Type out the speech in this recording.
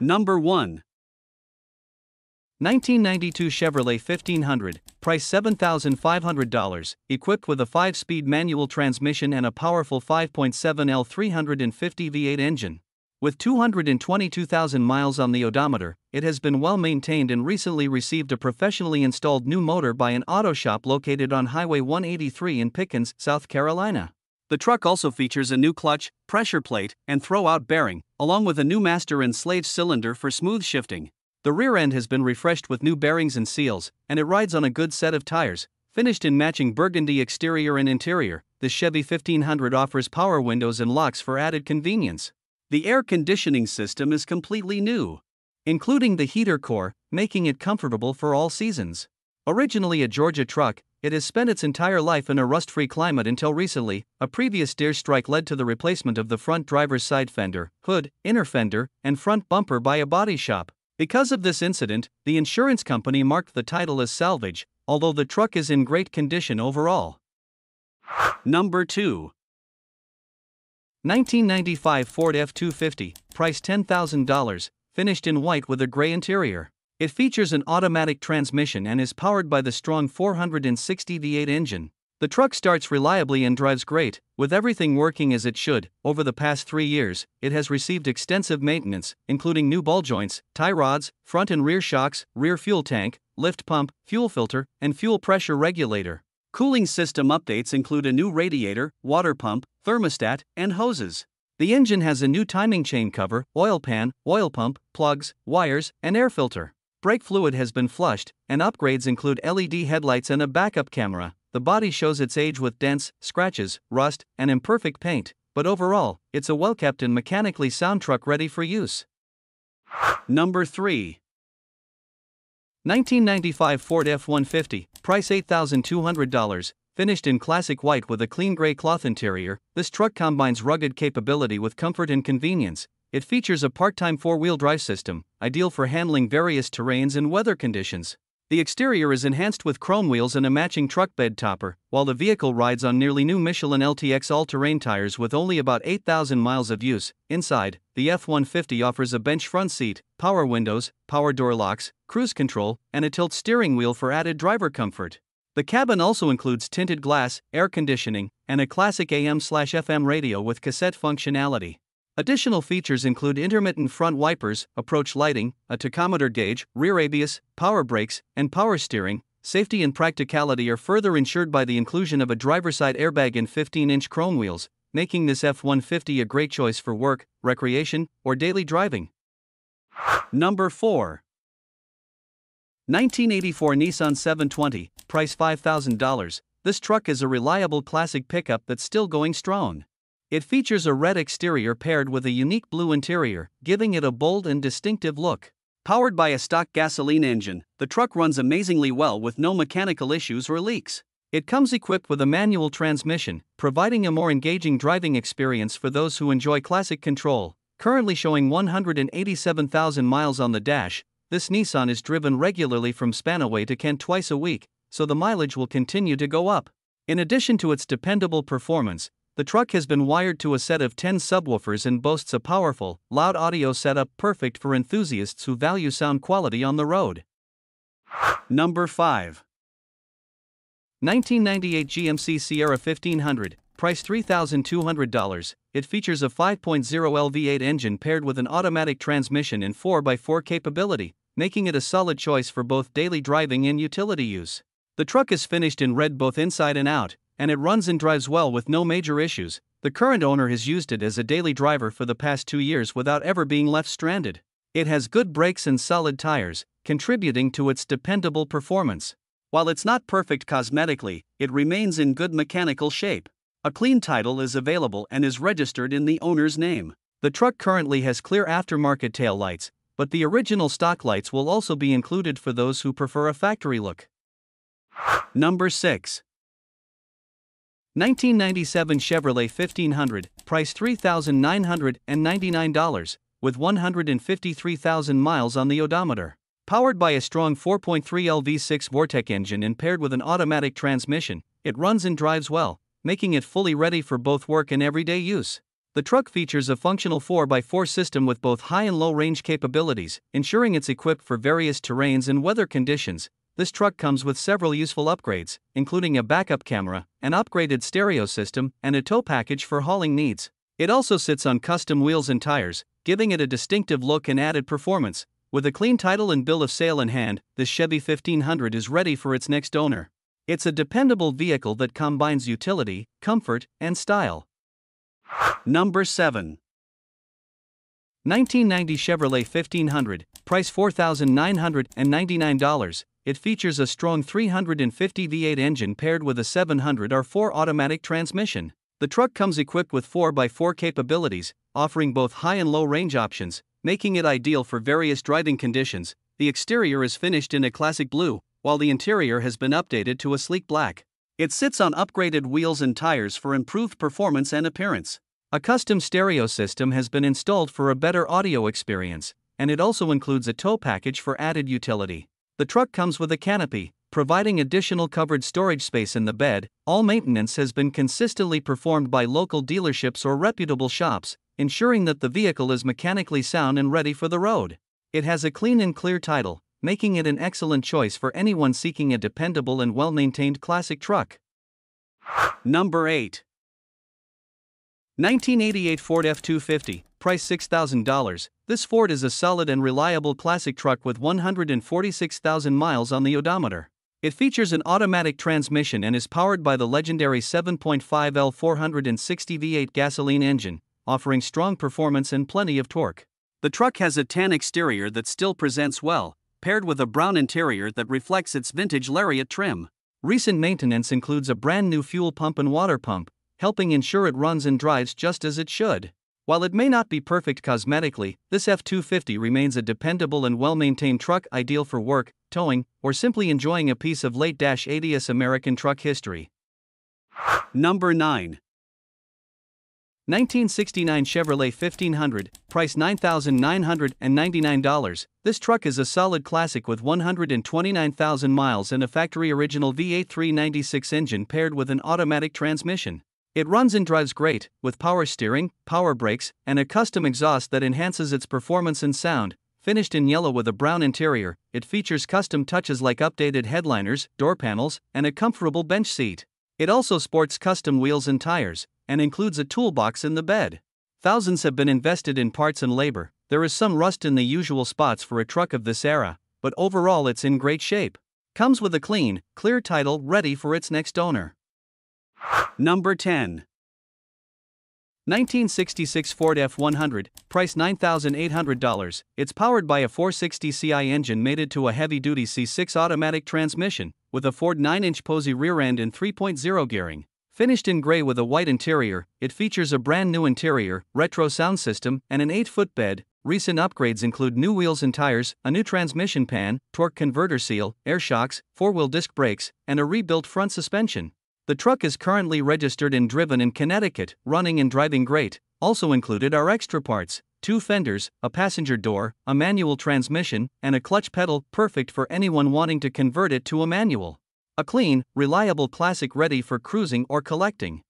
Number 1. 1992 Chevrolet 1500, price $7,500, equipped with a 5-speed manual transmission and a powerful 5.7L 350 V8 engine. With 222,000 miles on the odometer, it has been well maintained and recently received a professionally installed new motor by an auto shop located on Highway 183 in Pickens, South Carolina. The truck also features a new clutch, pressure plate, and throw-out bearing, along with a new master and slave cylinder for smooth shifting. The rear end has been refreshed with new bearings and seals, and it rides on a good set of tires. Finished in matching burgundy exterior and interior, the Chevy 1500 offers power windows and locks for added convenience. The air conditioning system is completely new, including the heater core, making it comfortable for all seasons. Originally a Georgia truck, it has spent its entire life in a rust-free climate until recently. A previous deer strike led to the replacement of the front driver's side fender, hood, inner fender, and front bumper by a body shop. Because of this incident, the insurance company marked the title as salvage, although the truck is in great condition overall. Number 2. 1995 Ford F250, price $10,000, finished in white with a gray interior. It features an automatic transmission and is powered by the strong 460 V8 engine. The truck starts reliably and drives great, with everything working as it should. Over the past 3 years, it has received extensive maintenance, including new ball joints, tie rods, front and rear shocks, rear fuel tank, lift pump, fuel filter, and fuel pressure regulator. Cooling system updates include a new radiator, water pump, thermostat, and hoses. The engine has a new timing chain cover, oil pan, oil pump, plugs, wires, and air filter. Brake fluid has been flushed, and upgrades include LED headlights and a backup camera. The body shows its age with dents, scratches, rust, and imperfect paint, but overall, it's a well-kept and mechanically sound truck ready for use. Number 3. 1995 Ford F150, price $8,200, finished in classic white with a clean gray cloth interior. This truck combines rugged capability with comfort and convenience. It features a part-time 4-wheel drive system, ideal for handling various terrains and weather conditions. The exterior is enhanced with chrome wheels and a matching truck bed topper, while the vehicle rides on nearly new Michelin LTX all-terrain tires with only about 8,000 miles of use. Inside, the F-150 offers a bench front seat, power windows, power door locks, cruise control, and a tilt steering wheel for added driver comfort. The cabin also includes tinted glass, air conditioning, and a classic AM/FM radio with cassette functionality. Additional features include intermittent front wipers, approach lighting, a tachometer gauge, rear ABS, power brakes, and power steering. Safety and practicality are further ensured by the inclusion of a driver's side airbag and 15-inch chrome wheels, making this F-150 a great choice for work, recreation, or daily driving. Number 4. 1984 Nissan 720, price $5,000. This truck is a reliable classic pickup that's still going strong. It features a red exterior paired with a unique blue interior, giving it a bold and distinctive look. Powered by a stock gasoline engine, the truck runs amazingly well with no mechanical issues or leaks. It comes equipped with a manual transmission, providing a more engaging driving experience for those who enjoy classic control. Currently showing 187,000 miles on the dash, this Nissan is driven regularly from Spanaway to Kent twice a week, so the mileage will continue to go up. In addition to its dependable performance, the truck has been wired to a set of 10 subwoofers and boasts a powerful, loud audio setup perfect for enthusiasts who value sound quality on the road. Number 5. 1998 GMC Sierra 1500, price $3,200. It features a 5.0L V8 engine paired with an automatic transmission and 4x4 capability, making it a solid choice for both daily driving and utility use. The truck is finished in red both inside and out, and it runs and drives well with no major issues. The current owner has used it as a daily driver for the past 2 years without ever being left stranded. It has good brakes and solid tires, contributing to its dependable performance. While it's not perfect cosmetically, it remains in good mechanical shape. A clean title is available and is registered in the owner's name. The truck currently has clear aftermarket tail lights, but the original stock lights will also be included for those who prefer a factory look. Number 6. 1997 Chevrolet 1500, price $3,999, with 153,000 miles on the odometer. Powered by a strong 4.3L V6 Vortec engine and paired with an automatic transmission, it runs and drives well, making it fully ready for both work and everyday use. The truck features a functional 4x4 system with both high and low range capabilities, ensuring it's equipped for various terrains and weather conditions. This truck comes with several useful upgrades, including a backup camera, an upgraded stereo system, and a tow package for hauling needs. It also sits on custom wheels and tires, giving it a distinctive look and added performance. With a clean title and bill of sale in hand, this Chevy 1500 is ready for its next owner. It's a dependable vehicle that combines utility, comfort, and style. Number 7. 1990 Chevrolet 1500, price $4,999. It features a strong 350 V8 engine paired with a 700R4 automatic transmission. The truck comes equipped with 4x4 capabilities, offering both high and low range options, making it ideal for various driving conditions. The exterior is finished in a classic blue, while the interior has been updated to a sleek black. It sits on upgraded wheels and tires for improved performance and appearance. A custom stereo system has been installed for a better audio experience, and it also includes a tow package for added utility. The truck comes with a canopy, providing additional covered storage space in the bed. All maintenance has been consistently performed by local dealerships or reputable shops, ensuring that the vehicle is mechanically sound and ready for the road. It has a clean and clear title, making it an excellent choice for anyone seeking a dependable and well-maintained classic truck. Number 8. 1988 Ford F250, price $6,000. This Ford is a solid and reliable classic truck with 146,000 miles on the odometer. It features an automatic transmission and is powered by the legendary 7.5L 460 V8 gasoline engine, offering strong performance and plenty of torque. The truck has a tan exterior that still presents well, paired with a brown interior that reflects its vintage lariat trim. Recent maintenance includes a brand new fuel pump and water pump, helping ensure it runs and drives just as it should. While it may not be perfect cosmetically, this F250 remains a dependable and well-maintained truck ideal for work, towing, or simply enjoying a piece of late-80s American truck history. Number 9. 1969 Chevrolet 1500, price $9,999. This truck is a solid classic with 129,000 miles and a factory-original V8 396 engine paired with an automatic transmission. It runs and drives great, with power steering, power brakes, and a custom exhaust that enhances its performance and sound. Finished in yellow with a brown interior, it features custom touches like updated headliners, door panels, and a comfortable bench seat. It also sports custom wheels and tires, and includes a toolbox in the bed. Thousands have been invested in parts and labor. There is some rust in the usual spots for a truck of this era, but overall it's in great shape. Comes with a clean, clear title ready for its next owner. Number 10. 1966 Ford F100, price $9,800. It's powered by a 460 Ci engine mated to a heavy-duty C6 automatic transmission, with a Ford 9-inch Posey rear end and 3.0 gearing. Finished in gray with a white interior, it features a brand new interior, retro sound system, and an 8-foot bed. Recent upgrades include new wheels and tires, a new transmission pan, torque converter seal, air shocks, 4-wheel disc brakes, and a rebuilt front suspension. The truck is currently registered and driven in Connecticut, running and driving great. Also included are extra parts, 2 fenders, a passenger door, a manual transmission, and a clutch pedal, perfect for anyone wanting to convert it to a manual. A clean, reliable classic ready for cruising or collecting.